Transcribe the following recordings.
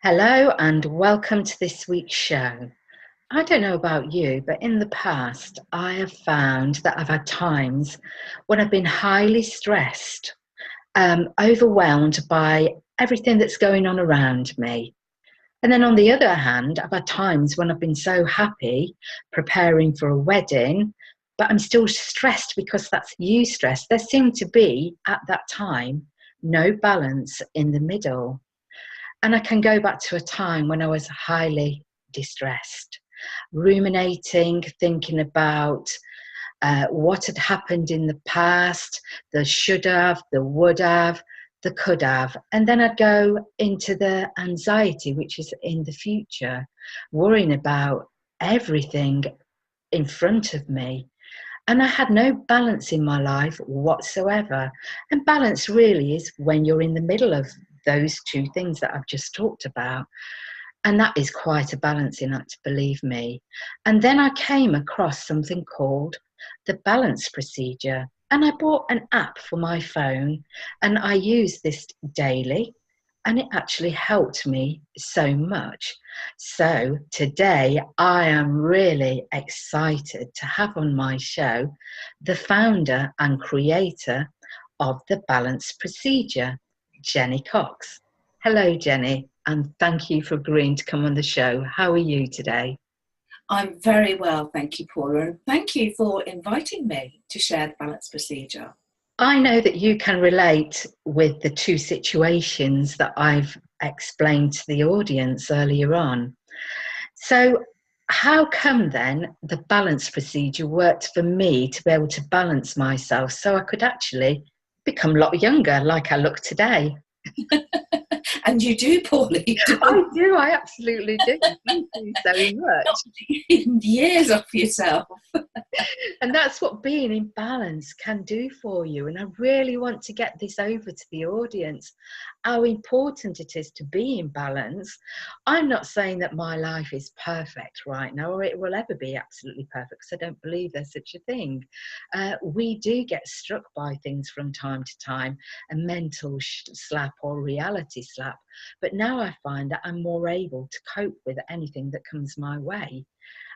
Hello and welcome to this week's show. I don't know about you, but in the past, I have found that I've had times when I've been highly stressed, overwhelmed by everything that's going on around me. And then on the other hand, I've had times when I've been so happy preparing for a wedding, but I'm still stressed because that's eustress. There seemed to be, at that time, no balance in the middle. And I can go back to a time when I was highly distressed, ruminating, thinking about what had happened in the past, the should have, the would have, the could have. And then I'd go into the anxiety, which is in the future, worrying about everything in front of me. And I had no balance in my life whatsoever. And balance really is when you're in the middle of those two things that I've just talked about. And that is quite a balancing act, believe me. And then I came across something called the balance procedure. And I bought an app for my phone and I use this daily. And it actually helped me so much. So today I am really excited to have on my show the founder and creator of the balance procedure, Jenny Cox. Hello, Jenny, and thank you for agreeing to come on the show. How are you today? I'm very well, thank you, Paula, and thank you for inviting me to share the balance procedure. I know that you can relate with the two situations that I've explained to the audience earlier on. So, how come then the balance procedure worked for me to be able to balance myself so I could actually become a lot younger like I look today? And you do, Paula. You do. I do, I absolutely do. Thank you so much. Years off yourself. And that's what being in balance can do for you. And I really want to get this over to the audience, how important it is to be in balance. I'm not saying that my life is perfect right now, or it will ever be absolutely perfect, because I don't believe there's such a thing. We do get struck by things from time to time, a mental slap or reality slap. But now I find that I'm more able to cope with anything that comes my way.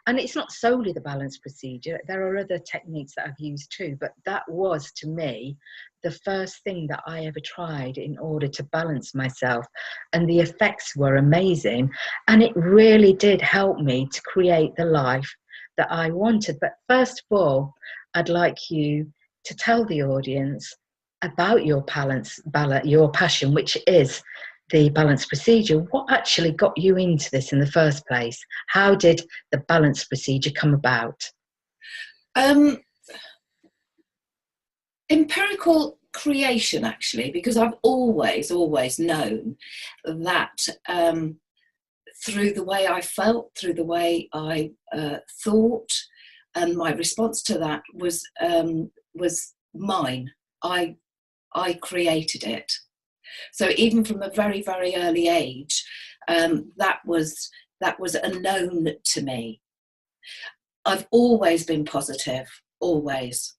And it's not solely the balance procedure. There are other techniques that I've used too, but that was, to me, the first thing that I ever tried in order to balance myself. And the effects were amazing. And it really did help me to create the life that I wanted. But first of all, I'd like you to tell the audience about your your passion, which is the balance procedure. What actually got you into this in the first place? How did the balance procedure come about? Empirical creation, actually, because I've always known that through the way I felt, through the way I thought, and my response to that was mine. I created it. So even from a very, very early age, that was a known to me. I've always been positive, always.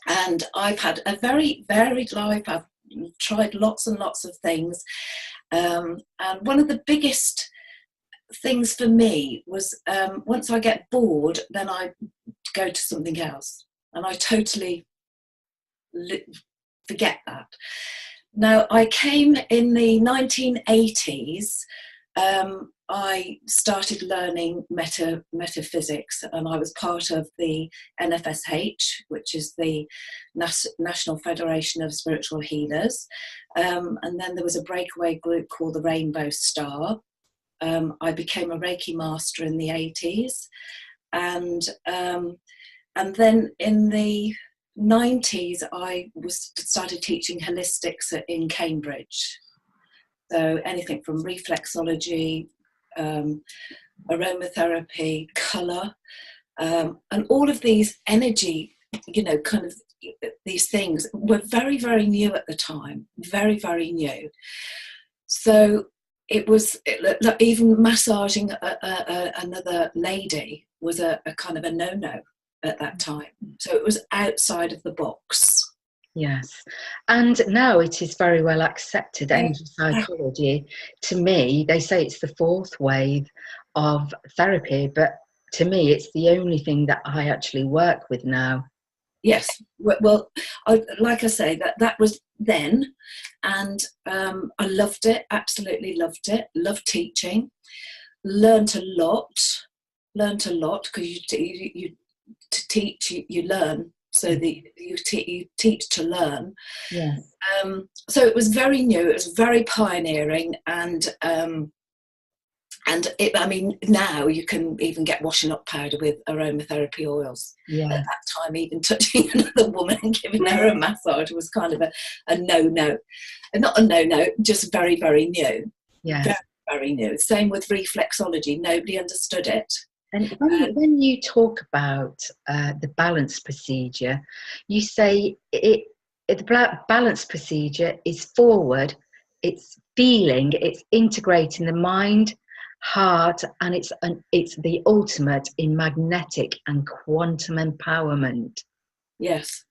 And I've had a very varied life. I've tried lots and lots of things. And one of the biggest things for me was once I get bored, then I go to something else. And I totally forget that. Now, I came in the 1980s. I started learning metaphysics, and I was part of the NFSH, which is the National Federation of Spiritual Healers. And then there was a breakaway group called the Rainbow Star. I became a Reiki master in the 80s. And then in the 90s, I started teaching holistics in Cambridge. So anything from reflexology, aromatherapy, colour, and all of these energy, kind of these things were very, very new at the time, very, very new. So it was even massaging another lady was a kind of a no-no at that time. So it was outside of the box. Yes. And now it is very well accepted. Yeah. Energy psychology, to me, they say it's the fourth wave of therapy, but to me, it's the only thing that I actually work with now. Yes. Well, like I say, that was then, and I loved it. Absolutely loved it. Loved teaching. Learned a lot. Learned a lot because you to teach you learn. So you teach to learn. Yes. So it was very new. It was very pioneering, and I mean, now you can even get washing up powder with aromatherapy oils. Yeah. At that time, even touching another woman and giving her a massage was kind of a no-no. Not a no-no, just very, very new. Yes. Very, very new. Same with reflexology. Nobody understood it. And when you talk about the balance procedure, you say the balance procedure is forward, it's feeling, it's integrating the mind, heart, and it's the ultimate in magnetic and quantum empowerment. Yes.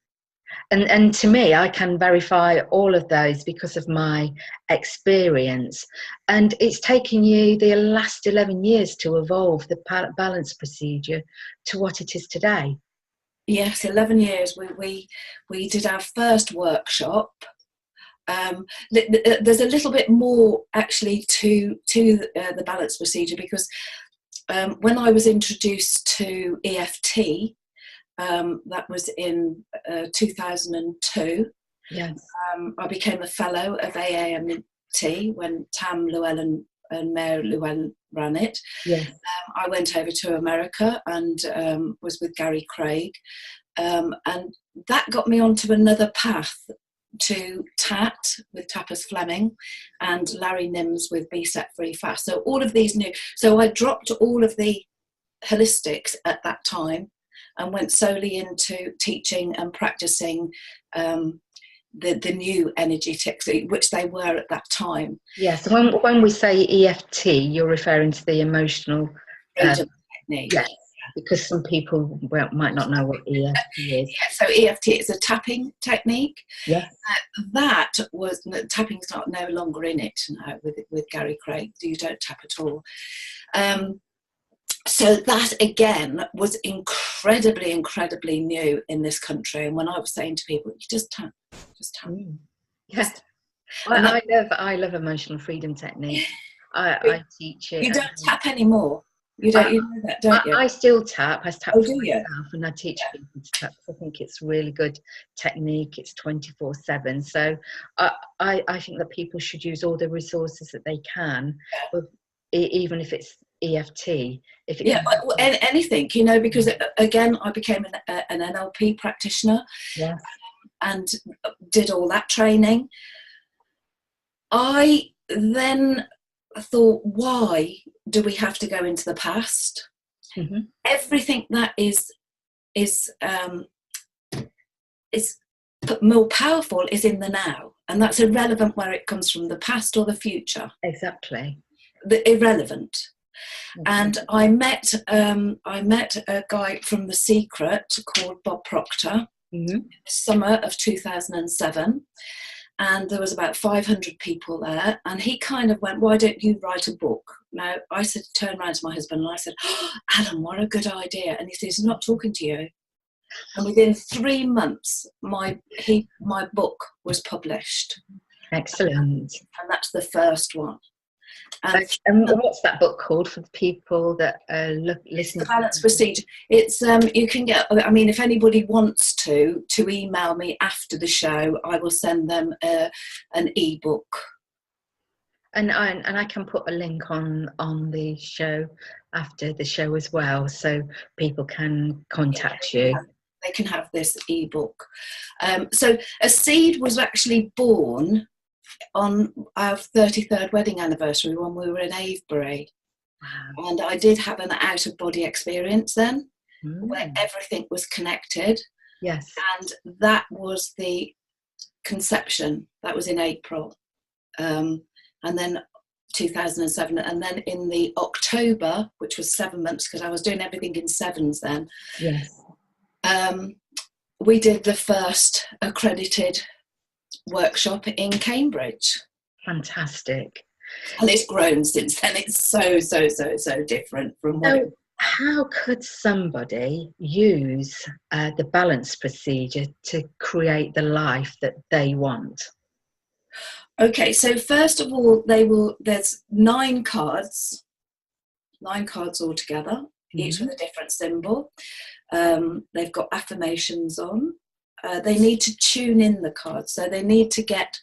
And to me, I can verify all of those because of my experience. And it's taken you the last 11 years to evolve the balance procedure to what it is today. Yes, 11 years. We did our first workshop. There's a little bit more actually to the balance procedure, because when I was introduced to EFT, that was in 2002. Yes. I became a fellow of AAMT when Tam Llewellyn and Mayor Llewellyn ran it. Yes. I went over to America and was with Gary Craig, and that got me onto another path to TAT with Tapas Fleming and Larry Nims with Be Set Free Fast. So all of these new, so I dropped all of the holistics at that time and went solely into teaching and practicing the new energy techniques, which they were at that time. Yes. So when we say EFT, you're referring to the emotional freedom technique. Yes. Because some people might not know what EFT is. Yeah, so EFT is a tapping technique. Yes. That was, tapping's no longer in it now with Gary Craig. You don't tap at all. So that again was incredibly, incredibly new in this country. And when I was saying to people, you just tap. Yes. I love emotional freedom technique. I teach it. You don't tap anymore. You know that, don't you? I still tap. I tap for myself, and I teach people to tap. I think it's really good technique. It's 24/7. So I think that people should use all the resources that they can, even if it's EFT. Anything, because again, I became an NLP practitioner. Yes. And did all that training. I then thought, why do we have to go into the past? Mm-hmm. Everything that is more powerful is in the now, and that's irrelevant where it comes from, the past or the future. Exactly. Irrelevant. Mm-hmm. And I met a guy from The Secret called Bob Proctor. Mm-hmm. In the summer of 2007, and there was about 500 people there, and he kind of went, why don't you write a book? Now I turned around to my husband and I said, oh, Alan, what a good idea. And he says, I'm not talking to you. And within 3 months my book was published. Excellent. And that's the first one. And what's that book called for the people that listen? The Balance Procedure. It's you can get. I mean, if anybody wants to email me after the show, I will send them an ebook. And I can put a link on the show after the show as well, so people can contact you. They can have this ebook. So a seed was actually born on our 33rd wedding anniversary when we were in Avebury. Wow. And I did have an out-of-body experience then, where everything was connected. Yes. And that was the conception. That was in April. And then 2007. And then in the October, which was 7 months, because I was doing everything in sevens then. Yes. We did the first accredited workshop in Cambridge. Fantastic. And it's grown since then. It's so different from what it was. How could somebody use the balance procedure to create the life that they want? Okay, so first of all, there's 9 cards altogether, each with a different symbol. They've got affirmations on. They need to tune in the cards, so they need to get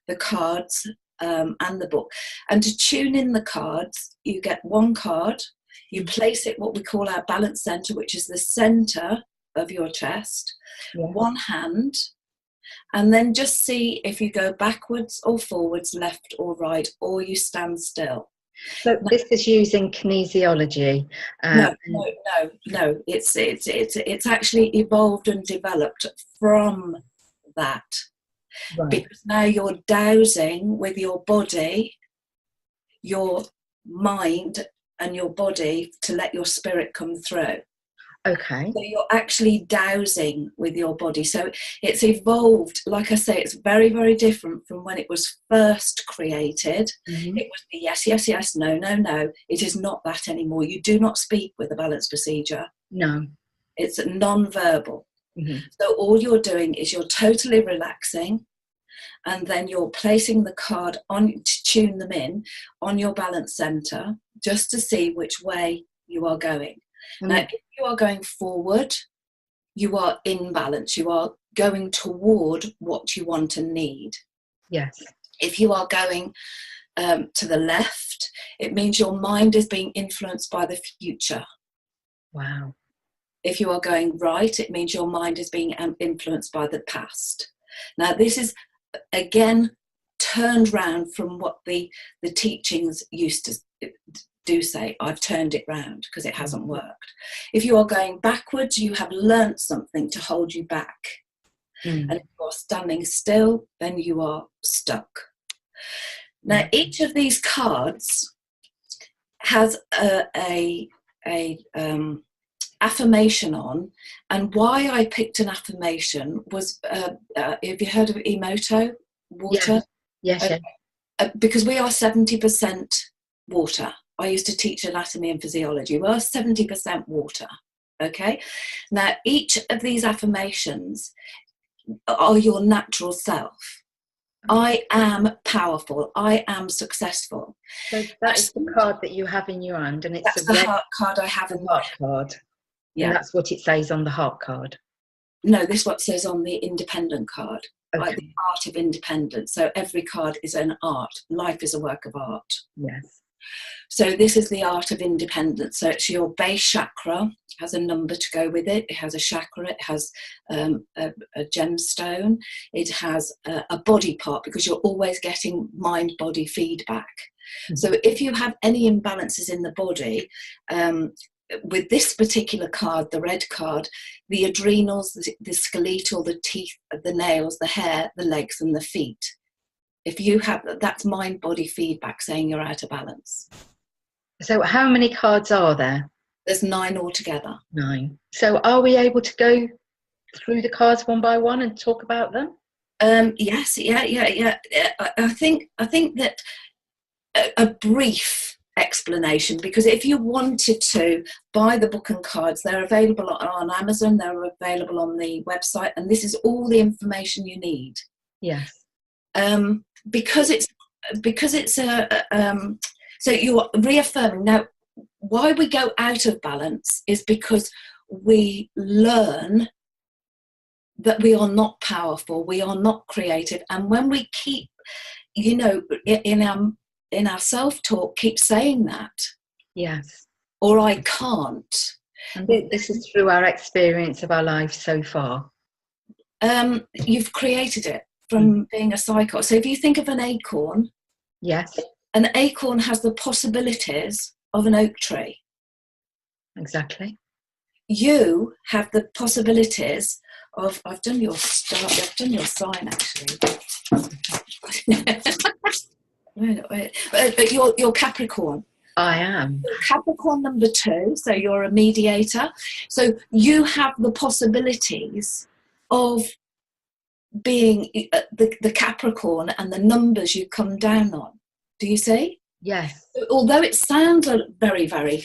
the cards and the book. And to tune in the cards, you get 1 card, you place it what we call our balance center, which is the center of your chest, 1 hand, and then just see if you go backwards or forwards, left or right, or you stand still. So this is using kinesiology. No. It's actually evolved and developed from that. Right. Because now you're dowsing with your body, your mind and your body to let your spirit come through. Okay. So you're actually dowsing with your body. So it's evolved. Like I say, it's very, very different from when it was first created. Mm-hmm. It was the yes, no. It is not that anymore. You do not speak with a balance procedure. No. It's non-verbal. Mm-hmm. So all you're doing is you're totally relaxing, and then you're placing the card on to tune them in on your balance center just to see which way you are going. Mm-hmm. Now, if you are going forward, you are in balance. You are going toward what you want and need. Yes. If you are going to the left, it means your mind is being influenced by the future. Wow. If you are going right, it means your mind is being influenced by the past. Now, this is, again, turned round from what the teachings used to do say. I've turned it round because it hasn't worked. If you are going backwards, you have learnt something to hold you back. And if you are standing still, then you are stuck. Now, each of these cards has a affirmation on, and why I picked an affirmation was, have you heard of emoto, water? Yes. Because we are 70% water. I used to teach anatomy and physiology. We're 70% water, okay? Now, each of these affirmations are your natural self. I am powerful. I am successful. So that's the card that you have in your hand, and it's the heart card I have in my heart card. Yeah. And that's what it says on the heart card. No, this is what says on the independent card, okay. Like the art of independence. So every card is an art. Life is a work of art. Yes. So this is the art of independence. So it's your base chakra, has a number to go with it. It has a chakra, it has a gemstone, it has a body part, because you're always getting mind-body feedback. Mm-hmm. So if you have any imbalances in the body, with this particular card, the red card, the adrenals, the skeletal, the teeth, the nails, the hair, the legs and the feet. If you have, that's mind-body feedback saying you're out of balance. So how many cards are there? There's 9 altogether. 9. So are we able to go through the cards one by one and talk about them? Yes, yeah. I think that a brief explanation, because if you wanted to buy the book and cards, they're available on Amazon, they're available on the website, and this is all the information you need. Yes. Because it's so you're reaffirming. Now, why we go out of balance is because we learn that we are not powerful, we are not creative, and when we keep, in our self-talk, keep saying that. Yes. Or I can't. And this is through our experience of our life so far. You've created it from being a psycho. So if you think of an acorn, yes, an acorn has the possibilities of an oak tree. Exactly. You have the possibilities of, I've done your sign actually. But you're Capricorn. I am. Capricorn number 2, so you're a mediator. So you have the possibilities of being the Capricorn and the numbers you come down on. Do you see? Yes. Although it sounds very, very,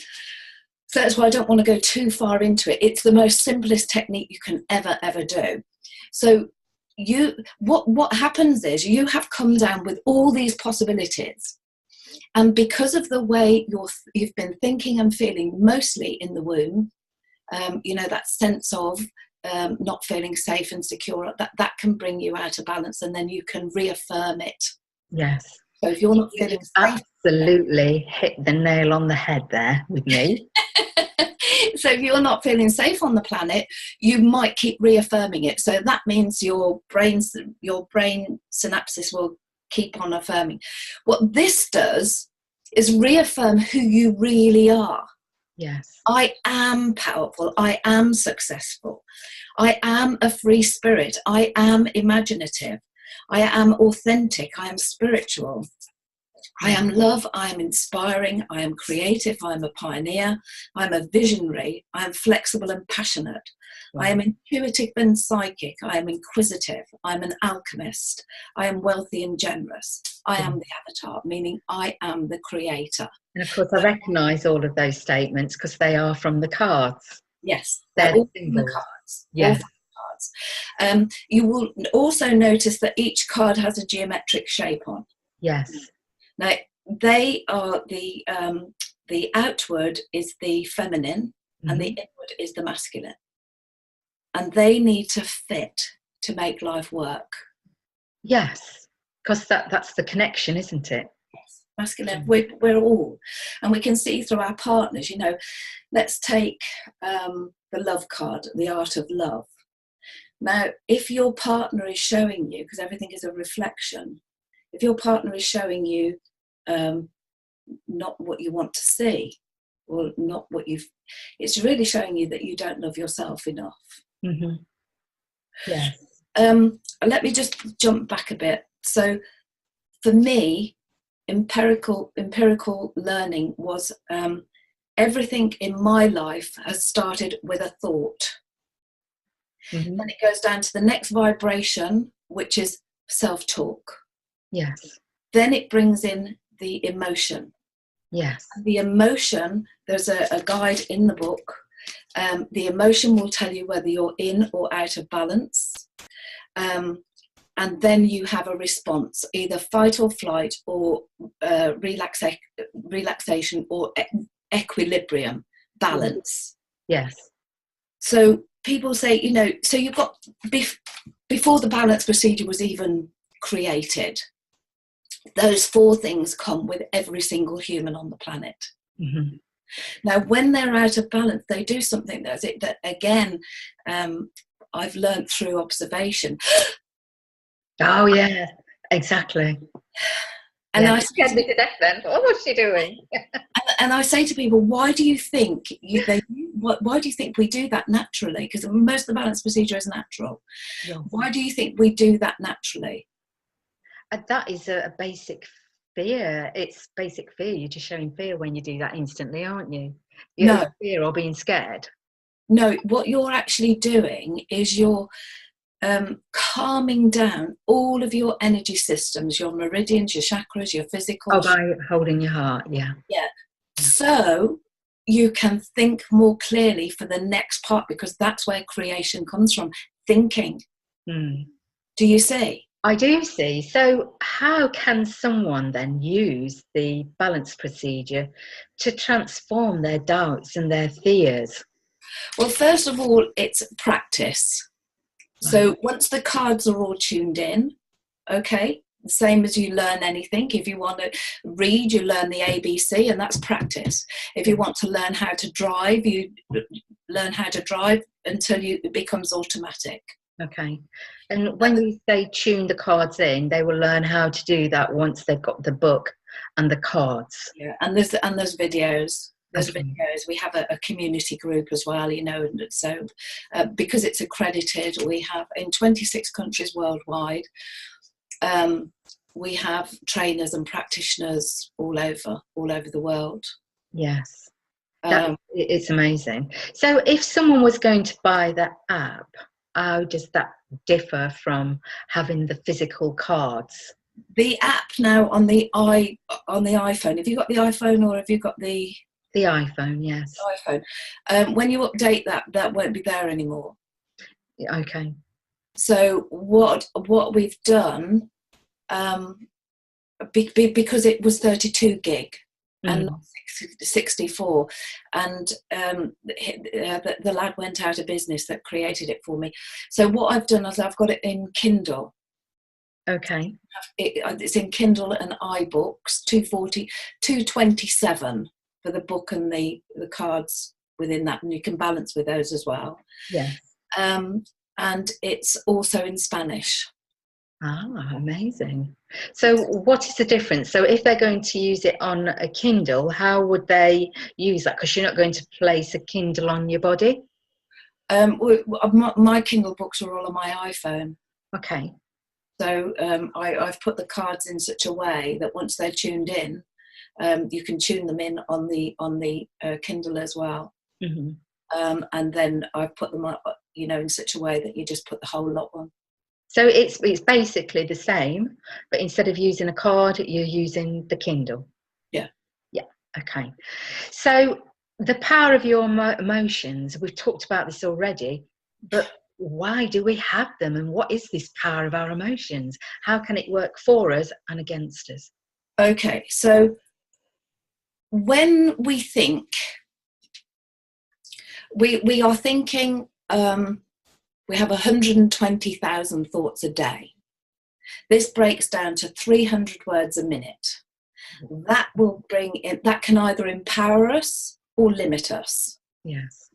so that's why I don't want to go too far into it. It's the most simplest technique you can ever do. So what happens is you have come down with all these possibilities, and because of the way you've been thinking and feeling, mostly in the womb, that sense of not feeling safe and secure, that can bring you out of balance, and then you can reaffirm it. Yes. So if you're not feeling safe, absolutely hit the nail on the head there with me. so if you're not feeling safe on the planet, you might keep reaffirming it. So that means your brain synapses will keep on affirming. What this does is reaffirm who you really are. Yes. I am powerful. I am successful. I am a free spirit. I am imaginative. I am authentic. I am spiritual. I am love. I am inspiring. I am creative. I am a pioneer. I am a visionary. I am flexible and passionate. Wow. I am intuitive and psychic. I am inquisitive. I am an alchemist. I am wealthy and generous. I am the avatar, meaning I am the creator. And of course, I recognise all of those statements because they are from the cards. Yes, they're all from the cards. Yes. Cards. You will also notice that each card has a geometric shape on. Yes. Now, they are the outward is the feminine, and the inward is the masculine. And they need to fit to make life work. Yes, because that's the connection, isn't it? Yes, masculine. We're all, and we can see through our partners. Let's take the love card, the art of love. Now, if your partner is showing you, because everything is a reflection, if your partner is showing you not what you want to see, or not what it's really showing you that you don't love yourself enough. Yes. Let me just jump back a bit. So for me, empirical learning was everything in my life has started with a thought. Then it goes down to the next vibration, which is self-talk. Yes. Then it brings in the emotion. Yes. The emotion, there's a guide in the book. The emotion will tell you whether you're in or out of balance. And then you have a response, either fight or flight, or relaxation, or equilibrium, balance. Yes. So people say, so you've got, before the balance procedure was even created, those 4 things come with every single human on the planet. Now, when they're out of balance, they do something that again, I've learned through observation. Oh yeah, exactly. And I scared me to death then. What was she doing? and I say to people, why do you think why do you think we do that naturally? Because most of the balance procedure is natural. Yes. Why do you think we do that naturally? That is a basic fear. It's basic fear. You're just showing fear when you do that instantly, aren't you? No. Fear or being scared. No, what you're actually doing is you're calming down all of your energy systems, your meridians, your chakras, your physical. Oh, by holding your heart, yeah. Yeah. So you can think more clearly for the next part, because that's where creation comes from, thinking. Do you see? I do see. So how can someone then use the balance procedure to transform their doubts and their fears? Well, first of all, it's practice. Right. So once the cards are all tuned in, okay, the same as you learn anything. If you want to read, you learn the ABC, and that's practice. If you want to learn how to drive, you learn how to drive until it becomes automatic. Okay. And when you say tune the cards in, they will learn how to do that once they've got the book and the cards. Yeah, and there's videos. There's videos. We have a community group as well, and so because it's accredited, we have in 26 countries worldwide. We have trainers and practitioners all over the world. Yes, it's amazing. So if someone was going to buy that app, how does that differ from having the physical cards? The app now on the iPhone. Have you got the iPhone or have you got the iPhone, yes. iPhone? When you update that, that won't be there anymore. Okay. So what we've done, because it was 32 gig and not 64, and the lad went out of business that created it for me. So what I've done is I've got it in Kindle. Okay. It's in Kindle and iBooks, 227 for the book and the cards within that, and you can balance with those as well. Yes. And it's also in Spanish. Ah, amazing. So what is the difference? So if they're going to use it on a Kindle, how would they use that? Because you're not going to place a Kindle on your body. My Kindle books are all on my iPhone. Okay. So I've put the cards in such a way that once they're tuned in, you can tune them in on the Kindle as well. Mm-hmm. And then I've put them up, in such a way that you just put the whole lot on. So it's basically the same, but instead of using a card, you're using the Kindle. Yeah. Yeah. Okay. So the power of your emotions, we've talked about this already, but why do we have them, and what is this power of our emotions? How can it work for us and against us? Okay. So when we think, we are thinking, we have 120,000 thoughts a day. This breaks down to 300 words a minute. That will that can either empower us or limit us. Yes.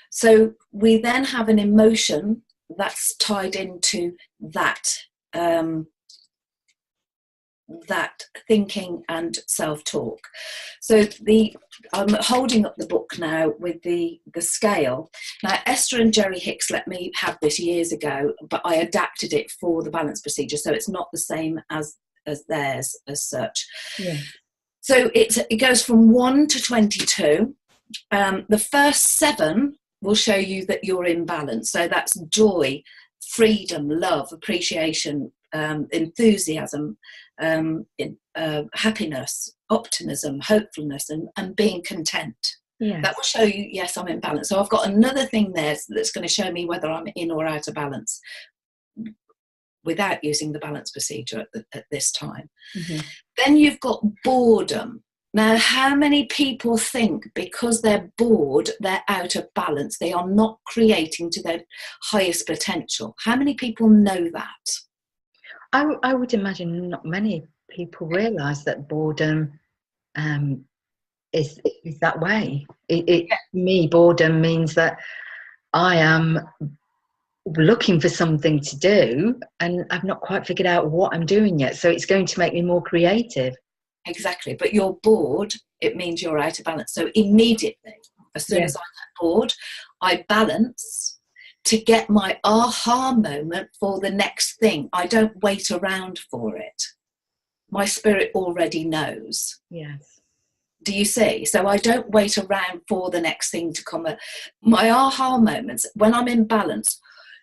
So we then have an emotion that's tied into that, that thinking and self-talk. So I'm holding up the book now with the scale. Now, Esther and Jerry Hicks let me have this years ago, but I adapted it for the balance procedure, so it's not the same as theirs as such. Yeah. So it goes from 1 to 22. The first 7 will show you that you're in balance. So that's joy, freedom, love, appreciation, enthusiasm, happiness, optimism, hopefulness, and being content. Yes. That will show you, yes, I'm in balance. So I've got another thing there that's going to show me whether I'm in or out of balance without using the balance procedure at this time. Mm-hmm. Then you've got boredom. Now, how many people think because they're bored, they're out of balance? They are not creating to their highest potential. How many people know that? I would imagine not many people realise that boredom is that way. Me, boredom means that I am looking for something to do and I've not quite figured out what I'm doing yet. So it's going to make me more creative. Exactly. But you're bored, it means you're out of balance. So immediately, as soon as I get bored, I balance to get my aha moment for the next thing. I don't wait around for it. My spirit already knows. Yes. Do you see? So I don't wait around for the next thing to come. My aha moments, when I'm in balance,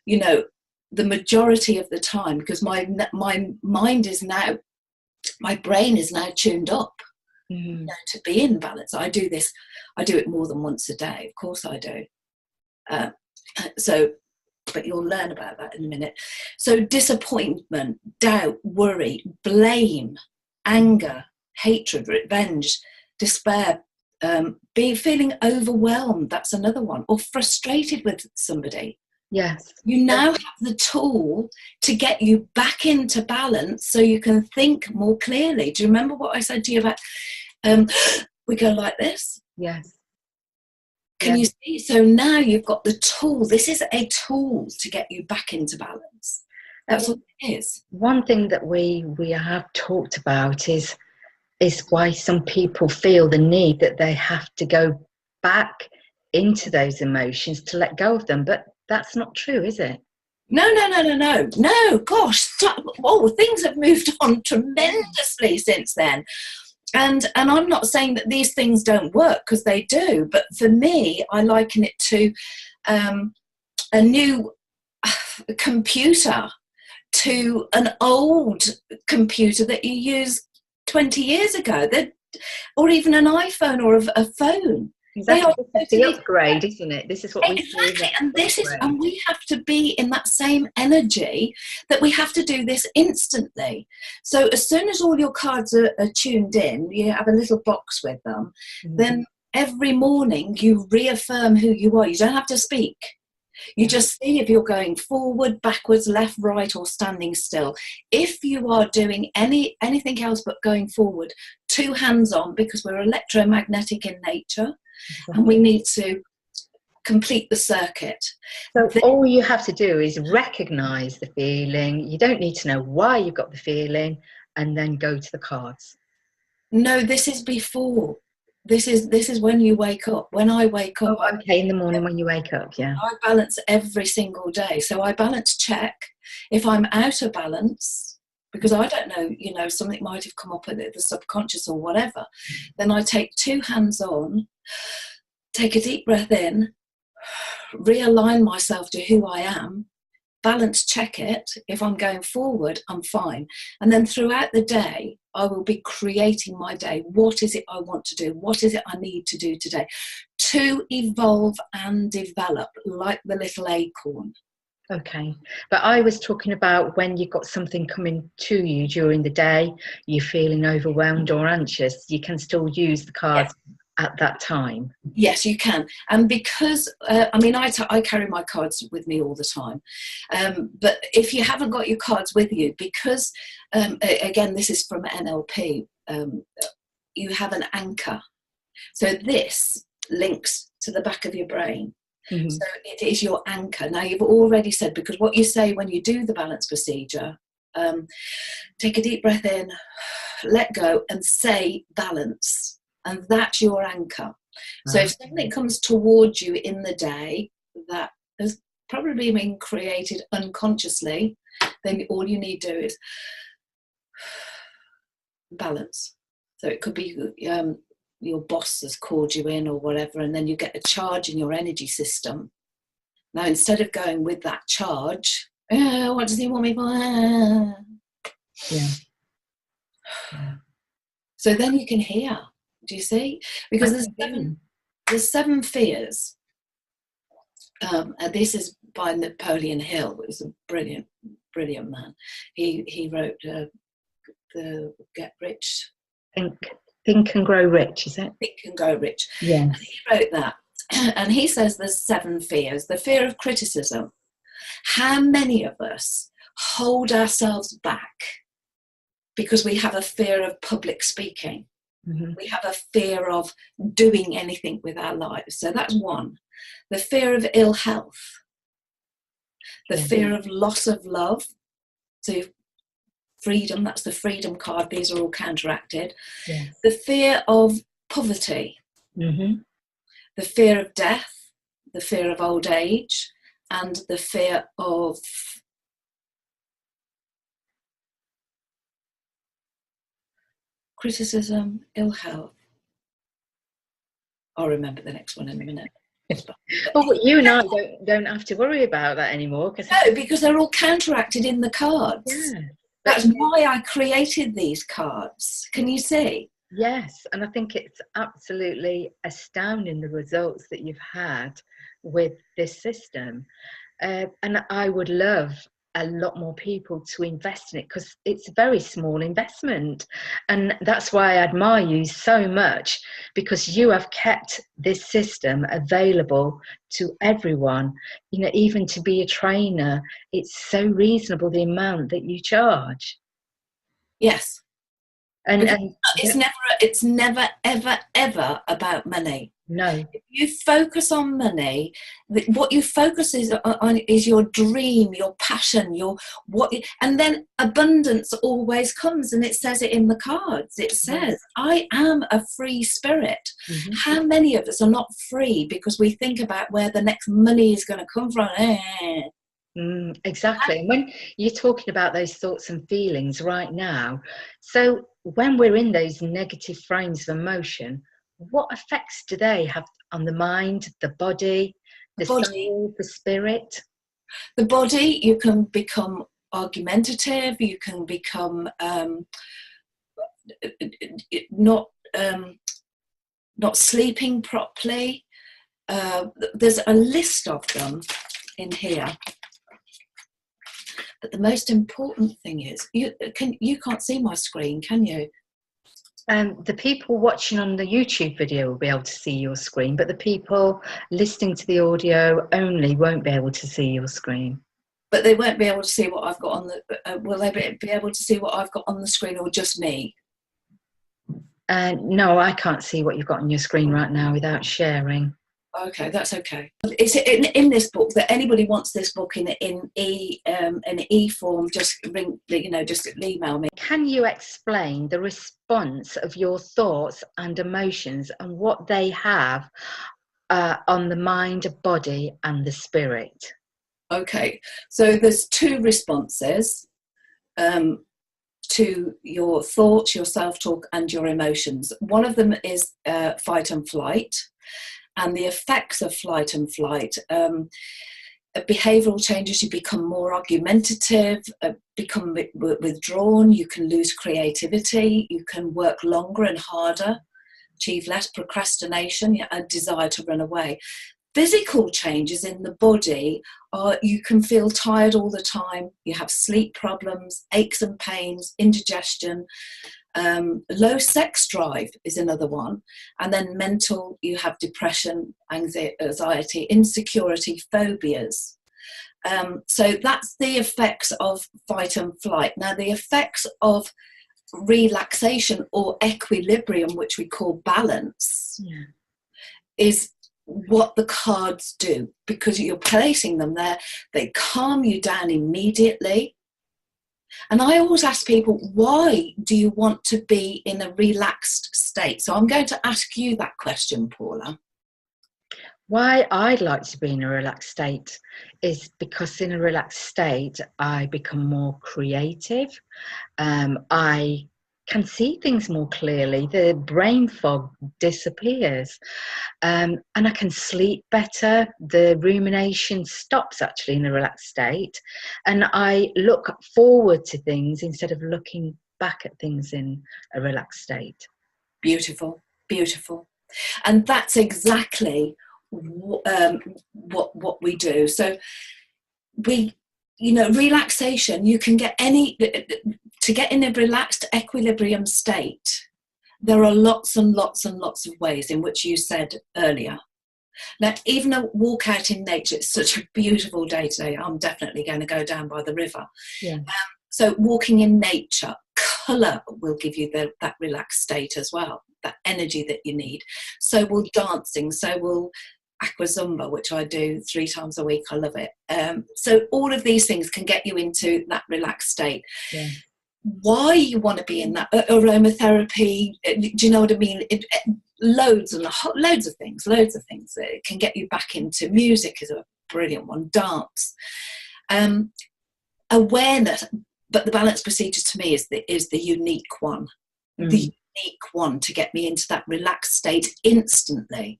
the majority of the time, because my mind is now, my brain is now tuned up to be in balance. I do it more than once a day. Of course I do. But you'll learn about that in a minute. So disappointment, doubt, worry, blame, anger, hatred, revenge, despair, feeling overwhelmed, that's another one, or frustrated with somebody. Yes. You now have the tool to get you back into balance so you can think more clearly. Do you remember what I said to you about we go like this? Yes. Can you see? So now you've got the tool. This is a tool to get you back into balance. That's what it is. One thing that we have talked about is why some people feel the need that they have to go back into those emotions to let go of them. But that's not true, is it? No. Gosh, things have moved on tremendously since then. And I'm not saying that these things don't work, because they do. But for me, I liken it to a new a computer to an old computer that you used 20 years ago, or even an iPhone or a phone. Exactly. This is the upgrade, isn't it? This is what we exactly, and we have to be in that same energy, that we have to do this instantly. So as soon as all your cards are tuned in, you have a little box with them. Then every morning you reaffirm who you are. You don't have to speak. You just see if you're going forward, backwards, left, right, or standing still. If you are doing anything else but going forward, 2 hands on, because we're electromagnetic in nature, and we need to complete the circuit. So all you have to do is recognize the feeling. You don't need to know why you've got the feeling, and then go to the cards. No, this is before. This is when you wake up. When I wake up. Oh, okay, in the morning when you wake up, yeah. I balance every single day. So I balance check. If I'm out of balance, because I don't know, something might have come up with the subconscious or whatever, then I take 2 hands on, take a deep breath in, realign myself to who I am, balance check it. If I'm going forward, I'm fine. And then throughout the day, I will be creating my day. What is it I want to do? What is it I need to do today to evolve and develop, like the little acorn? Okay, but I was talking about when you've got something coming to you during the day, you're feeling overwhelmed or anxious, you can still use the cards at that time. Yes, you can. And because, I carry my cards with me all the time. But if you haven't got your cards with you, because, again, this is from NLP, you have an anchor. So this links to the back of your brain. Mm-hmm. So it is your anchor. Now, you've already said, because what you say when you do the balance procedure, take a deep breath in, let go, and say balance. And that's your anchor. So if something comes towards you in the day that has probably been created unconsciously, then all you need to do is balance. So it could be your boss has called you in or whatever, and then you get a charge in your energy system. Now, instead of going with that charge, what does he want me for? Yeah. So then you can hear. Do you see? Because there's 7 fears. And this is by Napoleon Hill, who was a brilliant man. He wrote the Get Rich. Think and Grow Rich, is it? Think and Grow Rich. Yeah. And he wrote that. And he says there's 7 fears. The fear of criticism. How many of us hold ourselves back because we have a fear of public speaking? Mm-hmm. We have a fear of doing anything with our lives. So that's 1. The fear of ill health. The fear of loss of love. So freedom, that's the freedom card. These are all counteracted. Yes. The fear of poverty. Mm-hmm. The fear of death. The fear of old age. And the fear of criticism, ill health. I'll remember the next one in a minute. Well, you and I don't have to worry about that anymore. No, because they're all counteracted in the cards. Yeah. That's why I created these cards. Can you see? Yes, and I think it's absolutely astounding the results that you've had with this system. And I would love a lot more people to invest in it, because it's a very small investment, and that's why I admire you so much, because you have kept this system available to everyone. Even to be a trainer, it's so reasonable, the amount that you charge. Yes. And it's never ever about money. No. If you focus on money, what you focus on is your dream, your passion, and then abundance always comes, and it says it in the cards. It says, I am a free spirit. Mm-hmm. How many of us are not free because we think about where the next money is going to come from? Exactly. And when you're talking about those thoughts and feelings right now, so when we're in those negative frames of emotion, what effects do they have on the mind, the body, the soul, the spirit? The body, you can become argumentative, you can become not sleeping properly. There's a list of them in here. But the most important thing is, you can't see my screen, can you? The people watching on the YouTube video will be able to see your screen, but the people listening to the audio only won't be able to see your screen. But they won't be able to see what I've got on the... will they be able to see what I've got on the screen, or just me? No, I can't see what you've got on your screen right now without sharing. Okay, that's okay. Is it in this book that anybody wants this book in e form? Just ring, just email me. Can you explain the response of your thoughts and emotions and what they have on the mind, body, and the spirit? Okay, so there's two responses to your thoughts, your self-talk, and your emotions. One of them is fight and flight. And the effects of flight and flight, behavioural changes, you become more argumentative, become withdrawn, you can lose creativity, you can work longer and harder, achieve less procrastination, a desire to run away. Physical changes in the body are, you can feel tired all the time, you have sleep problems, aches and pains, indigestion. Low sex drive is another one. And then mental, you have depression, anxiety, insecurity, phobias. So that's the effects of fight and flight. Now, the effects of relaxation or equilibrium, which we call balance, is what the cards do, because you're placing them there. They calm you down immediately. And I always ask people, why do you want to be in a relaxed state? So I'm going to ask you that question, Paula. Why I'd like to be in a relaxed state is because in a relaxed state, I become more creative. I can see things more clearly. The brain fog disappears. And I can sleep better. The rumination stops actually in a relaxed state. And I look forward to things instead of looking back at things in a relaxed state. Beautiful, beautiful. And that's exactly what we do. So relaxation, you can get to get in a relaxed equilibrium state. There are lots and lots and lots of ways, in which you said earlier. Now, even a walk out in nature, it's such a beautiful day today. I'm definitely going to go down by the river. Yeah. So walking in nature, colour will give you that relaxed state as well, that energy that you need. So will dancing, so will aqua zumba, which I do 3 times a week. I love it. So all of these things can get you into that relaxed state. Yeah. Why you want to be in that aromatherapy, do you know what I mean? Loads of things. It can get you back into music, is a brilliant one. Dance, awareness. But the balance procedure to me is the unique one. The unique one to get me into that relaxed state instantly.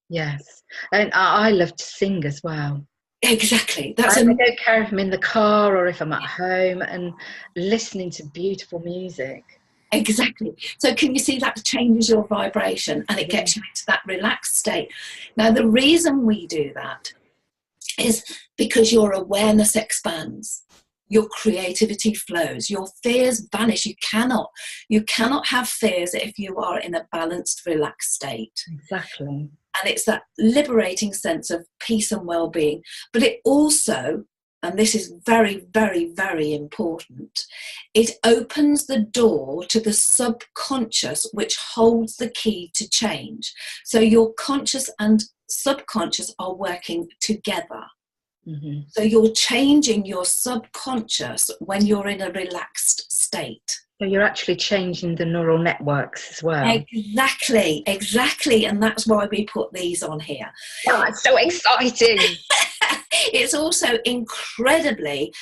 Yes. And I love to sing as well. Exactly. I don't care if I'm in the car or if I'm at home, and listening to beautiful music. Exactly. So can you see that changes your vibration and it gets you into that relaxed state? Now, the reason we do that is because your awareness expands, your creativity flows, your fears vanish. You cannot have fears if you are in a balanced, relaxed state. Exactly. And it's that liberating sense of peace and well-being. But it also, and this is very, very, very important, it opens the door to the subconscious, which holds the key to change. So your conscious and subconscious are working together. Mm-hmm. So you're changing your subconscious when you're in a relaxed state. So you're actually changing the neural networks as well. Exactly. And that's why we put these on here. Oh, it's so exciting. It's also incredibly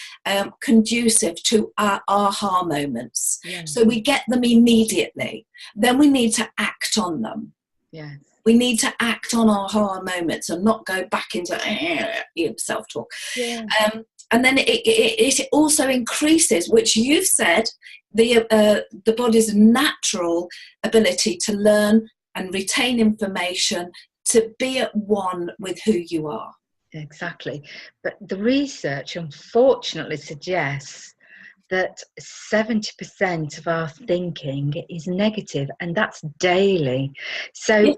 conducive to our aha moments. Yeah. So we get them immediately. Then we need to act on them. Yes. We need to act on our aha moments and not go back into self-talk. Yeah. And then it also increases, which you've said, the body's natural ability to learn and retain information, to be at one with who you are. Exactly. But the research unfortunately suggests that 70% of our thinking is negative, and that's daily. So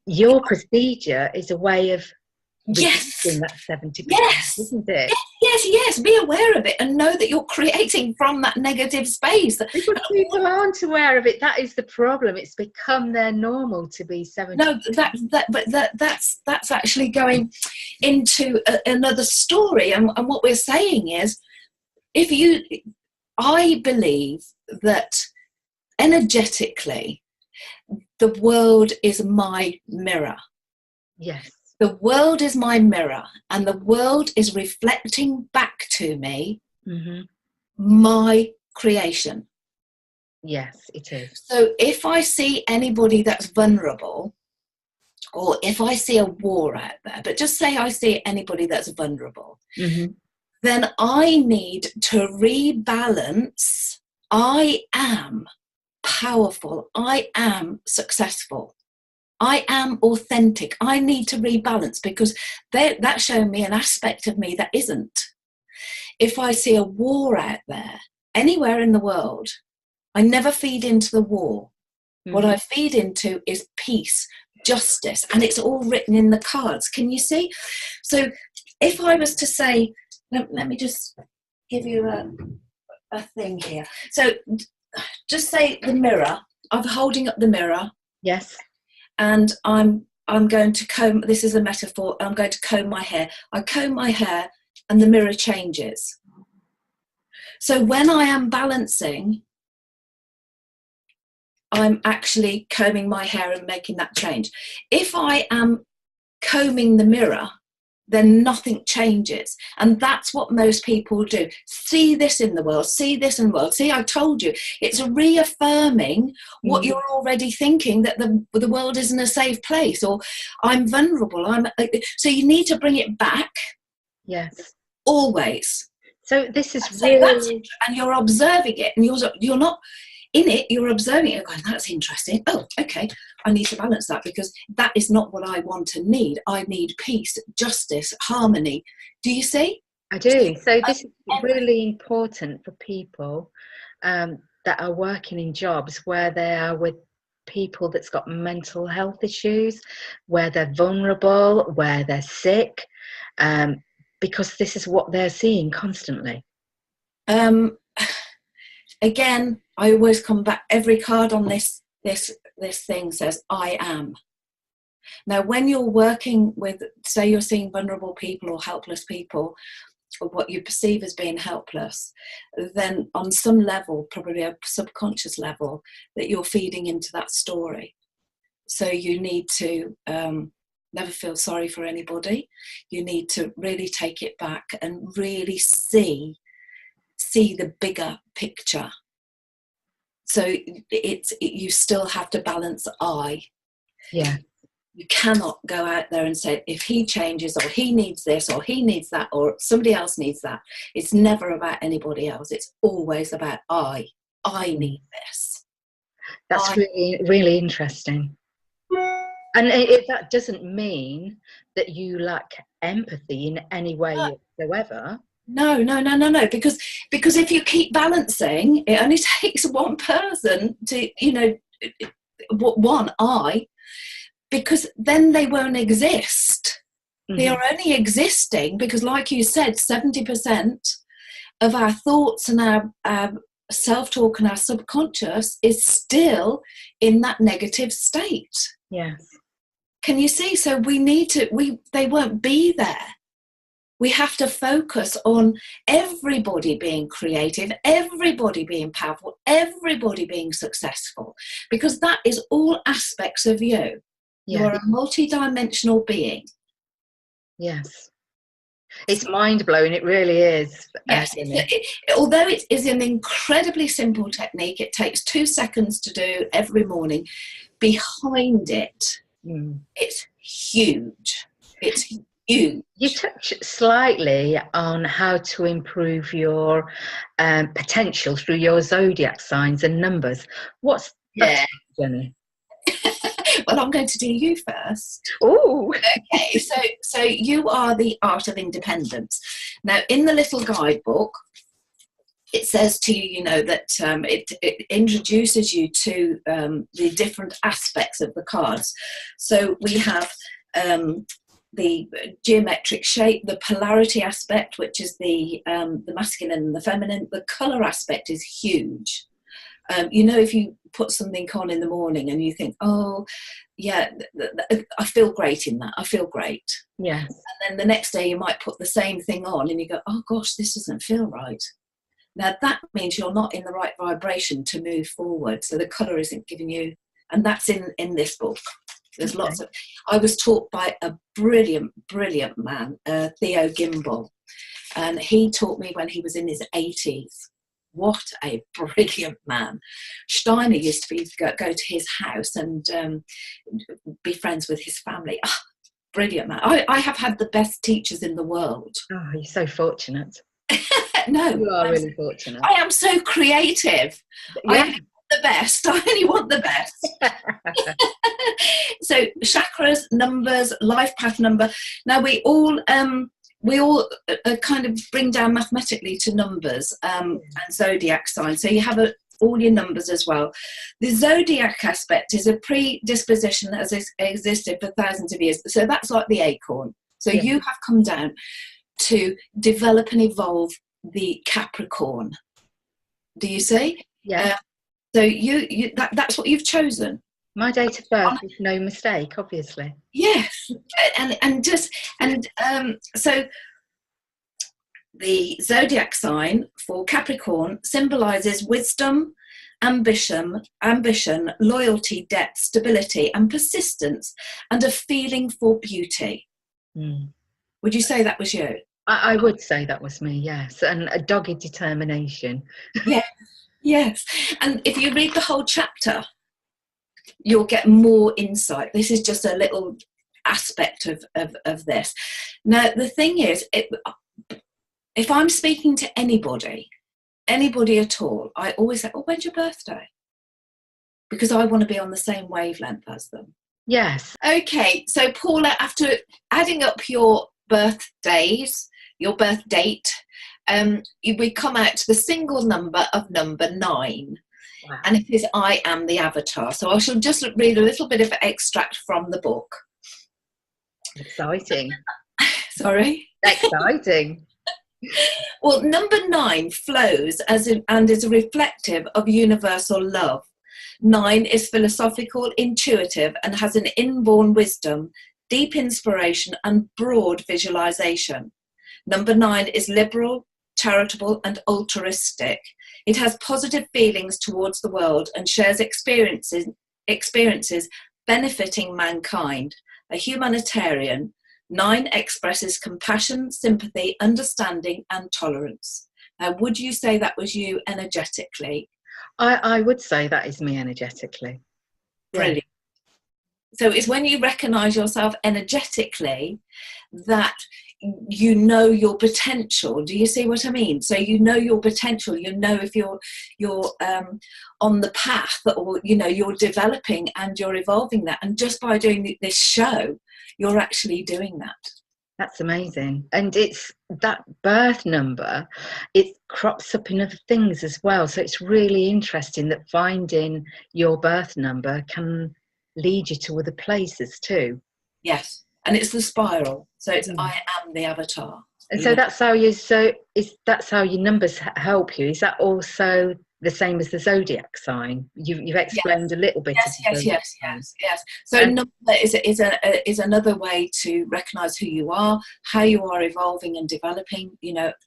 your procedure is a way of reducing that 70%, isn't it? Yes, be aware of it and know that you're creating from that negative space. Because people aren't aware of it. That is the problem. It's become their normal to be 70%. No, that's actually going into another story. And what we're saying is, I believe that energetically, the world is my mirror. Yes. The world is my mirror, and the world is reflecting back to me my creation. Yes, it is. So if I see anybody that's vulnerable, or if I see a war out there, but just say I see anybody that's vulnerable, then I need to rebalance. I am powerful. I am successful. I am authentic. I need to rebalance, because that's showing me an aspect of me that isn't. If I see a war out there, anywhere in the world, I never feed into the war. What I feed into is peace, justice, and it's all written in the cards. Can you see? So if I was to say, let me just give you a thing here. So just say the mirror. I'm holding up the mirror. Yes. And I'm going to comb, this is a metaphor, I'm going to comb my hair. I comb my hair and the mirror changes. So when I am balancing, I'm actually combing my hair and making that change. If I am combing the mirror, then nothing changes. And that's what most people do. See this in the world, see this in the world. See, I told you, it's reaffirming what you're already thinking, that the world isn't a safe place, or I'm vulnerable. So you need to bring it back. Yes. Always. So this is so really... and you're observing it, and you're not in it, you're observing it, going, that's interesting. Oh, okay, I need to balance that, because that is not what I want and need. I need peace, justice, harmony. Do you see? I do. So this is really important for people that are working in jobs where they are with people that's got mental health issues, where they're vulnerable, where they're sick, because this is what they're seeing constantly. Again, I always come back, every card on this thing says I am. Now when you're working with, say you're seeing vulnerable people or helpless people, or what you perceive as being helpless, then on some level, probably a subconscious level, that you're feeding into that story. So you need to never feel sorry for anybody. You need to really take it back and really see the bigger picture. So you still have to balance I. Yeah. You cannot go out there and say, if he changes, or he needs this, or he needs that, or somebody else needs that. It's never about anybody else. It's always about I. I need this. That's really, really interesting. And that doesn't mean that you lack empathy in any way whatsoever. No, because if you keep balancing, it only takes one person to, one I, because then they won't exist. They are only existing because, like you said, 70% of our thoughts and our self-talk and our subconscious is still in that negative state. Yes. Can you see? So they won't be there. We have to focus on everybody being creative, everybody being powerful, everybody being successful, because that is all aspects of you. Yeah. You are a multi-dimensional being. Yes. It's mind-blowing, it really is. Yes. Although it is an incredibly simple technique, it takes 2 seconds to do every morning. Behind it Mm. It's huge. It's huge. You touch slightly on how to improve your potential through your zodiac signs and numbers. What's that, Jenny? Well, I'm going to do you first. Oh, okay. So you are the art of independence. Now, in the little guidebook, it says to you, that it introduces you to the different aspects of the cards. So we have the geometric shape, the polarity aspect, which is the masculine and the feminine. The colour aspect is huge. If you put something on in the morning and you think, oh, yeah, I feel great in that. I feel great. yes. And then the next day you might put the same thing on and you go, oh, gosh, this doesn't feel right. Now, that means you're not in the right vibration to move forward. So the colour isn't giving you, and that's in this book. There's lots of, I was taught by a brilliant, brilliant man, Theo Gimbel. And he taught me when he was in his 80s. What a brilliant man. Steiner used to go to his house and be friends with his family. Oh, brilliant man. I have had the best teachers in the world. Oh, you're so fortunate. No, you are really fortunate. I am so creative. Yeah. I only want the best. I only want the best. So chakras, numbers, life path number. Now we all kind of bring down mathematically to numbers and zodiac signs. So you have all your numbers as well. The zodiac aspect is a predisposition that has existed for thousands of years. So that's like the acorn. So you have come down to develop and evolve the Capricorn. Do you see? Yeah. So that's what you've chosen. My date of birth is no mistake, obviously. Yes, so the zodiac sign for Capricorn symbolises wisdom, ambition, loyalty, depth, stability, and persistence, and a feeling for beauty. Mm. Would you say that was you? I would say that was me, yes, and a dogged determination. Yes. And if you read the whole chapter, you'll get more insight. This is just a little aspect of this. Now, the thing is, if I'm speaking to anybody at all, I always say, oh, when's your birthday? Because I want to be on the same wavelength as them. Yes. Okay, so Paula, after adding up your birthdays, your birth date, we come out to the single number of number 9. Wow. And it is I am the avatar. So I shall just read a little bit of extract from the book. Exciting. Sorry? Exciting. Well, number 9 flows and is reflective of universal love. 9 is philosophical, intuitive, and has an inborn wisdom, deep inspiration, and broad visualization. Number 9 is liberal, charitable, and altruistic. It has positive feelings towards the world and shares experiences benefiting mankind. A humanitarian, 9 expresses compassion, sympathy, understanding, and tolerance. Now, would you say that was you energetically? I would say that is me energetically. Brilliant. So it's when you recognise yourself energetically that you know your potential. Do you see what I mean? So you know your potential. You know if you're on the path, or you're developing and you're evolving that. And just by doing this show, you're actually doing that. That's amazing. And it's that birth number, it crops up in other things as well. So it's really interesting that finding your birth number can lead you to other places too. Yes. And it's the spiral. So it's I am the avatar. And so that's how that's how your numbers help you. Is that also the same as the zodiac sign? You've explained a little bit. Yes. So number is another way to recognise who you are, how you are evolving and developing.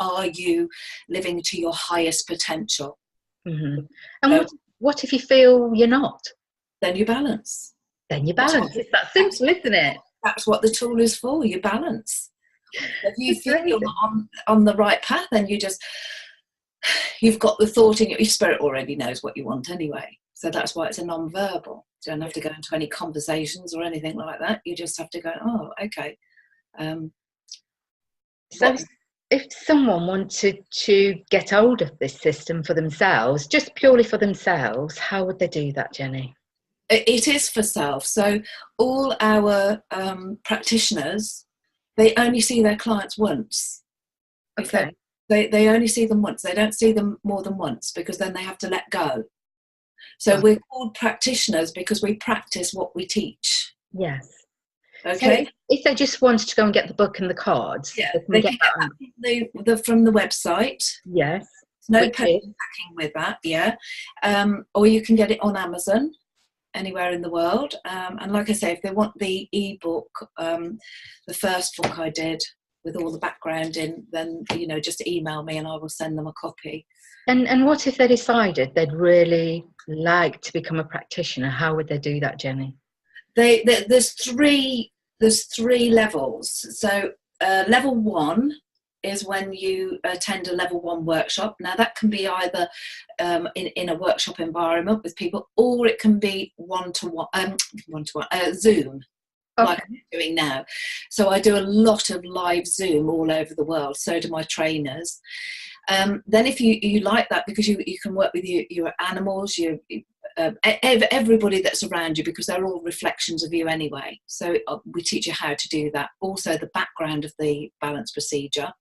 Are you living to your highest potential? Mm-hmm. And what if you feel you're not? Then you balance. It's that simple, isn't it? That's what the tool is for. You balance. If you feel you're not on the right path, then you've got the thought in your spirit already knows what you want anyway. So that's why it's a non-verbal. You don't have to go into any conversations or anything like that. You just have to go, oh, okay. So if someone wanted to get hold of this system for themselves, just purely for themselves, how would they do that, Jenny? It is for self. So all our practitioners, they only see their clients once. Okay. They only see them once. They don't see them more than once, because then they have to let go. So Right. we're called practitioners because we practice what we teach. Yes. Okay. So if they just wanted to go and get the book and the cards, Yeah, they they can can get get that. that from the website. Yes. No Which postal is packing with that, yeah. Or you can get it on Amazon, anywhere in the world. And like I say, if they want the ebook, the first book I did with all the background in, then just email me and I will send them a copy. and what if they decided they'd really like to become a practitioner? How would they do that, Jenny? There's three levels. So level 1 is when you attend a level 1 workshop. Now that can be either in a workshop environment with people, or it can be one-to-one Zoom, Okay. like I'm doing now. So I do a lot of live Zoom all over the world. So do my trainers. Then if you like that, because you can work with your animals, everybody that's around you, because they're all reflections of you anyway. So we teach you how to do that. Also the background of the balance procedure.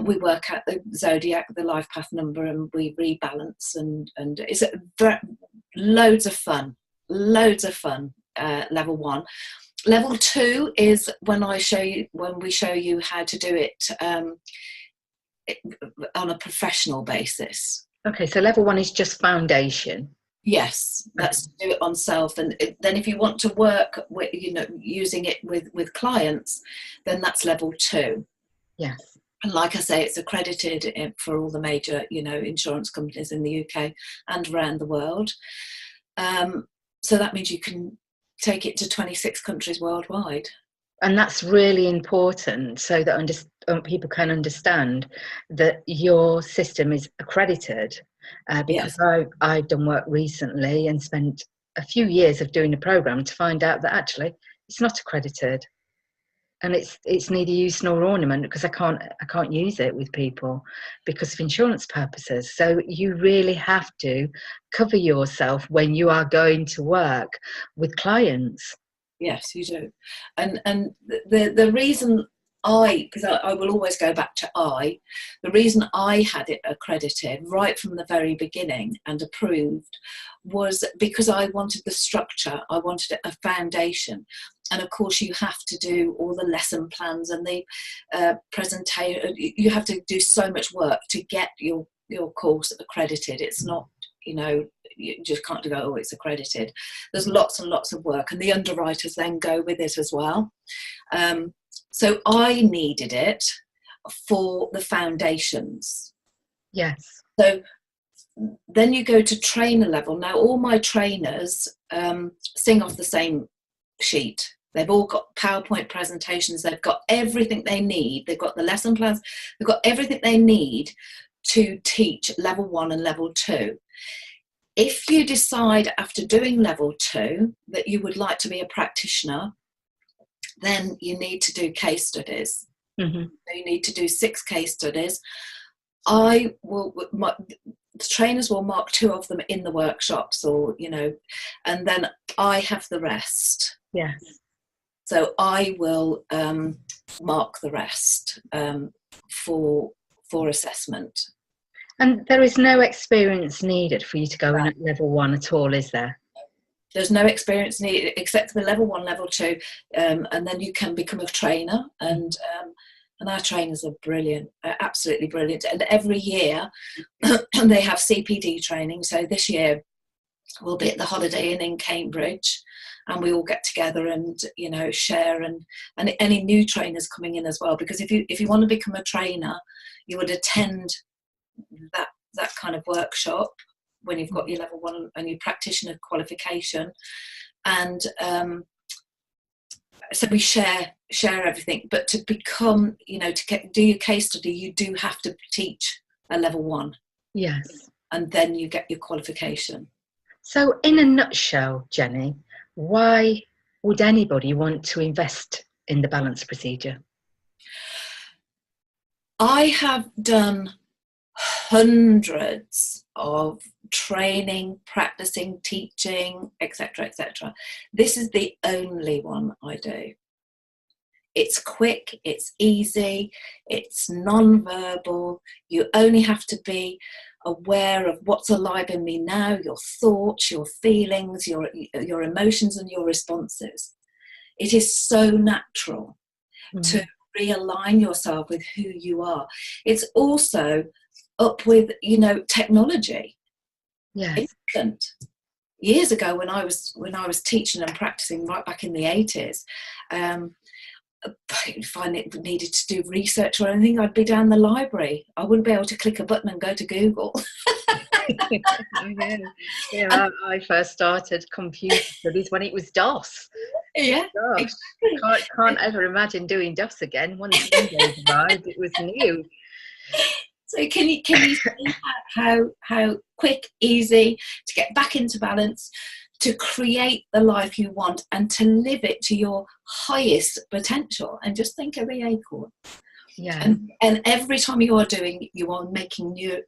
We work out the zodiac, the life path number, and we rebalance, and it's loads of fun. Level 1. Level 2 is when we show you how to do it on a professional basis. Okay, so level 1 is just foundation. Yes, that's to do it on self. And then if you want to work with, using it with clients, then that's level 2. Yes. And like I say, it's accredited for all the major, insurance companies in the UK and around the world. So that means you can take it to 26 countries worldwide. And that's really important, so that people can understand that your system is accredited. Because Yes. I've done work recently and spent a few years of doing a program to find out that actually it's not accredited, and it's neither use nor ornament, because I can't use it with people because of insurance purposes. So you really have to cover yourself when you are going to work with clients. Yes, you do. And the reason because I will always go back to the reason I had it accredited right from the very beginning and approved was because I wanted the structure, I wanted a foundation. And of course you have to do all the lesson plans and the presentation. You have to do so much work to get your course accredited. It's not, you just can't go, oh, it's accredited. There's lots and lots of work, and the underwriters then go with it as well. So I needed it for the foundations. Yes. So then you go to trainer level. Now all my trainers sing off the same sheet. They've all got PowerPoint presentations. They've got everything they need. They've got the lesson plans. They've got everything they need to teach level 1 and level 2. If you decide after doing level 2 that you would like to be a practitioner, then you need to do case studies. Mm-hmm. So you need to do 6 case studies. The trainers will mark 2 of them in the workshops, or and then I have the rest. Yes. So I will mark the rest for assessment. And there is no experience needed for you to go in at level 1 at all, is there? There's no experience needed except for level 1, level 2, and then you can become a trainer. And our trainers are brilliant, absolutely brilliant. And every year they have CPD training. So this year we'll be at the Holiday Inn in Cambridge, and we all get together and share, and any new trainers coming in as well. Because if you want to become a trainer, you would attend that kind of workshop when you've got your level 1 and your practitioner qualification, and so we share everything. But to become, do your case study, you do have to teach a level 1. Yes. And then you get your qualification. So, in a nutshell, Jenny, why would anybody want to invest in the balance procedure? I have done hundreds of training, practicing, teaching, etc., etc. This is the only one I do. It's quick, it's easy, it's non-verbal. You only have to be aware of what's alive in me now, your thoughts, your feelings, your emotions and your responses. It is so natural to realign yourself with who you are. It's also up with, technology. Yes. Instant. Years ago, when I was teaching and practicing right back in the 80s, if I needed to do research or anything, I'd be down the library. I wouldn't be able to click a button and go to Google. I first started computer studies when it was DOS. Yeah. Gosh, can't ever imagine doing DOS again. Once Windows arrived, it was new. So can you see how quick, easy to get back into balance, to create the life you want and to live it to your highest potential? And just think of the acorn. Yeah. And every time you are making new,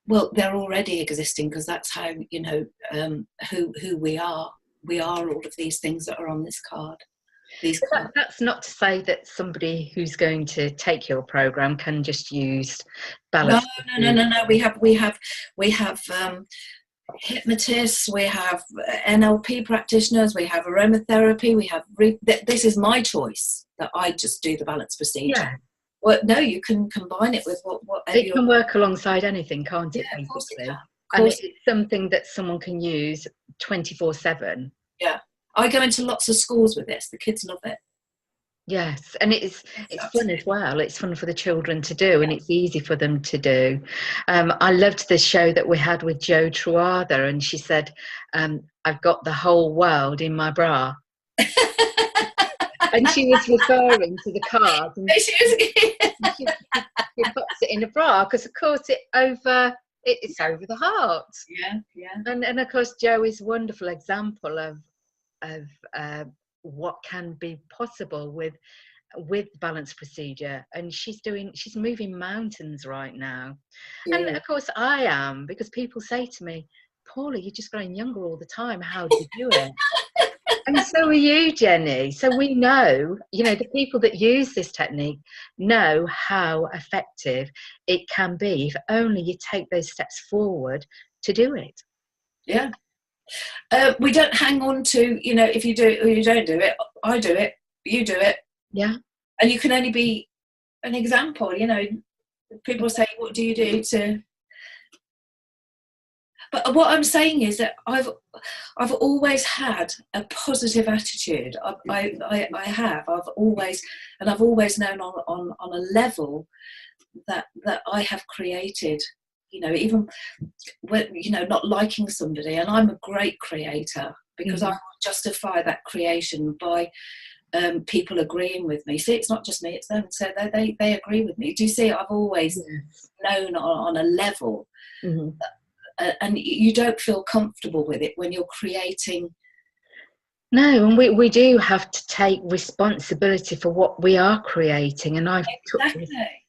well, they're already existing, because that's how, who we are. We are all of these things that are on this card. That's not to say that somebody who's going to take your program can just use balance. No. We have hypnotists, we have NLP practitioners, we have aromatherapy, we have this is my choice, that I just do the balance procedure. Yeah. Well, no, you can combine it with whatever. It can work alongside anything, can't it? Yeah, of course it can. And it's something that someone can use 24/7. Yeah, I go into lots of schools with this. The kids love it. Yes, and it's fun as well. It's fun for the children to do, and it's easy for them to do. I loved this show that we had with Jo Truada, and she said, I've got the whole world in my bra. And she was referring to the card. And she puts it in a bra, because of course it's over the heart. Yeah. And of course, Jo is a wonderful example of what can be possible with balance procedure, and she's moving mountains right now. Yeah. And of course I am, because people say to me, Paula, you're just growing younger all the time, how do you do it? And so are you, Jenny. So we know, the people that use this technique know how effective it can be, if only you take those steps forward to do it. Yeah. We don't hang on to, if you do it or you don't do it. I do it, you do it. Yeah. And you can only be an example. People say, what do you do to... But what I'm saying is that I've always had a positive attitude. I've always known on a level that I have created, even when, not liking somebody, and I'm a great creator, because I justify that creation by people agreeing with me. See, it's not just me, it's them. So they agree with me. Do you see? I've always known on a level. And you don't feel comfortable with it when you're creating. No, and we do have to take responsibility for what we are creating. And I've took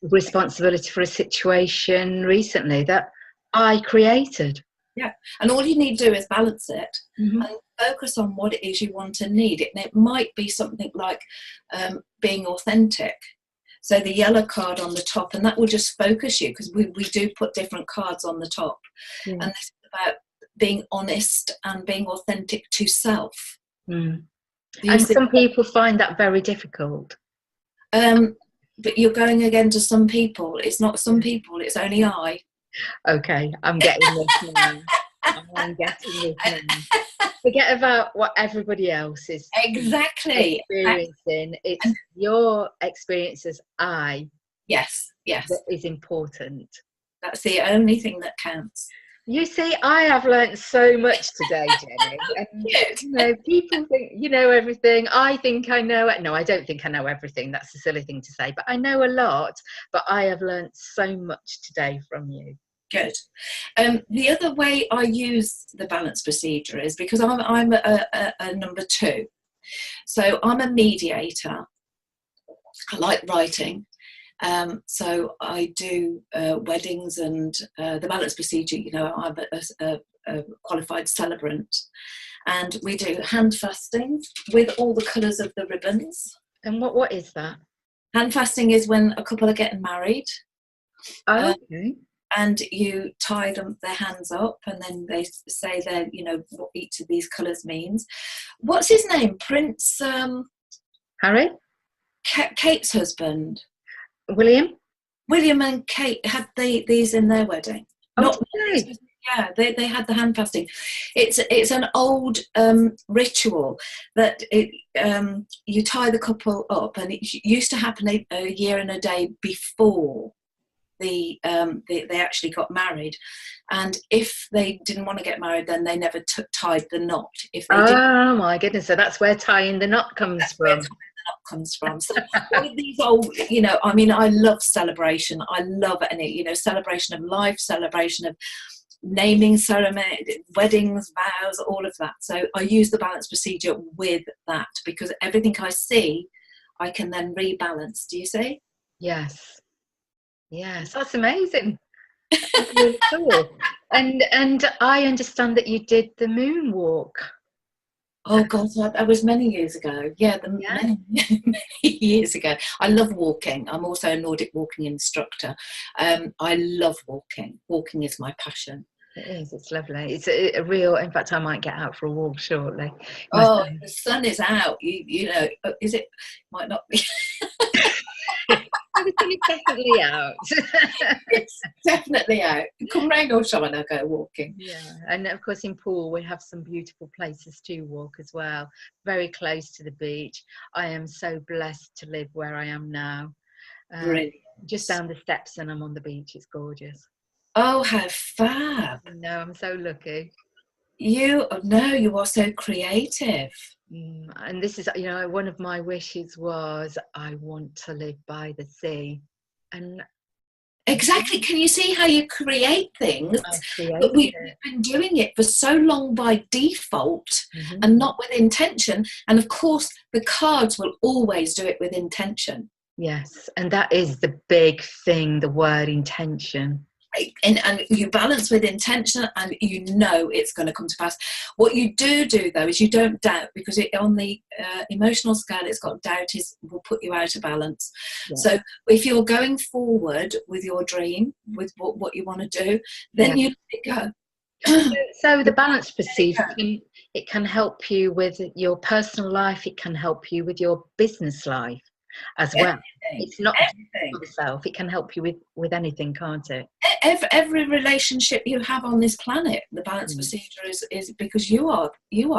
responsibility for a situation recently that I created. Yeah, and all you need to do is balance it and focus on what it is you want and need. And it might be something like being authentic. So the yellow card on the top, and that will just focus you, because we do put different cards on the top. Yeah. And this is about being honest and being authentic to self. And some people find that very difficult. But you're going again to some people. It's not some people, it's only I. Okay, I'm getting this now. I'm getting this now. Forget about what everybody else is experiencing. It's your experience as I. Yes. That is important. That's the only thing that counts. You see, I have learnt so much today, Jenny. And, people think you know everything. I think I know it. No, I don't think I know everything. That's a silly thing to say. But I know a lot. But I have learnt so much today from you. Good. The other way I use the balance procedure is because I'm a number 2. So I'm a mediator. I like writing. So I do weddings and the balance procedure. You know, I'm a qualified celebrant. And we do hand fasting with all the colours of the ribbons. And what is that? Hand fasting is when a couple are getting married. Oh, okay. And you tie their hands up, and then they say what each of these colours means. What's his name? Prince Harry? Kate's husband. William and Kate had these in their wedding. Yeah, they had the hand fasting. It's an old ritual that you tie the couple up, and it used to happen a year and a day before they actually got married. And if they didn't want to get married, then they never tied the knot. If they didn't. My goodness! So that's where tying the knot comes from. So all of these old, I mean, I love celebration. I love any, celebration of life, celebration of naming ceremony, weddings, vows, all of that. So I use the balance procedure with that, because everything I see, I can then rebalance. Do you see? Yes, that's amazing. That's really cool. And I understand that you did the moonwalk. Oh God, that was many years ago. Yeah, many years ago. I love walking. I'm also a Nordic walking instructor. I love walking. Walking is my passion. It is. It's lovely. It's a real. In fact, I might get out for a walk shortly. The sun is out. You know, is it? Might not be. The sun is definitely out. It's definitely out. Come rain or shine, I go walking. Yeah, and of course in Poole we have some beautiful places to walk as well. Very close to the beach. I am so blessed to live where I am now. Just down the steps and I'm on the beach. It's gorgeous. Oh, how fab! No, I'm so lucky. You are so creative. And this is, one of my wishes was I want to live by the sea. And exactly, can you see how you create things? But we've been doing it for so long by default and not with intention. And of course, the cards will always do it with intention. Yes, and that is the big thing, the word intention. And you balance with intention, and it's going to come to pass. What you do though is you don't doubt, because on the emotional scale it's got doubt will put you out of balance. Yeah. So if you're going forward with your dream, with what you want to do, then you let it go. So the balance procedure, it can help you with your personal life, it can help you with your business life as well. It's not for the self, it can help you with anything, can't it? Every relationship you have on this planet, the balance procedure is because you are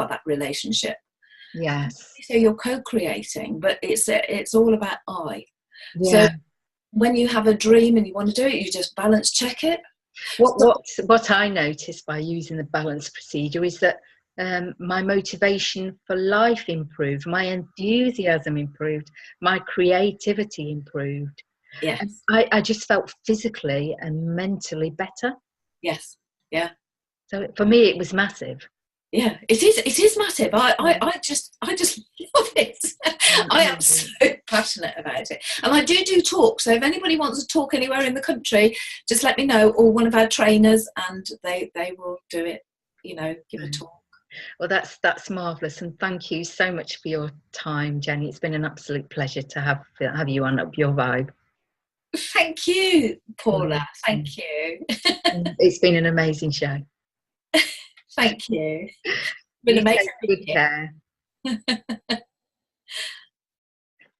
that relationship. Yes. So you're co-creating, but it's all about I. Yeah. So when you have a dream and you want to do it, you just balance check it. What I noticed by using the balance procedure is that my motivation for life improved, my enthusiasm improved, my creativity improved. Yes. And I just felt physically and mentally better. Yes. Yeah. So for me, it was massive. Yeah, it is massive. I just love it. I am so passionate about it. And I do talks. So if anybody wants to talk anywhere in the country, just let me know, or one of our trainers, and they will do it, give a talk. Well, that's marvellous, and thank you so much for your time, Jenny. It's been an absolute pleasure to have you on Up Your Vibe. Thank you, Paula. Thank you. It's been an amazing show. Thank you. Been amazing. Take good care.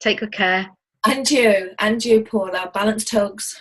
Take good care. And you, Paula. Balanced hugs.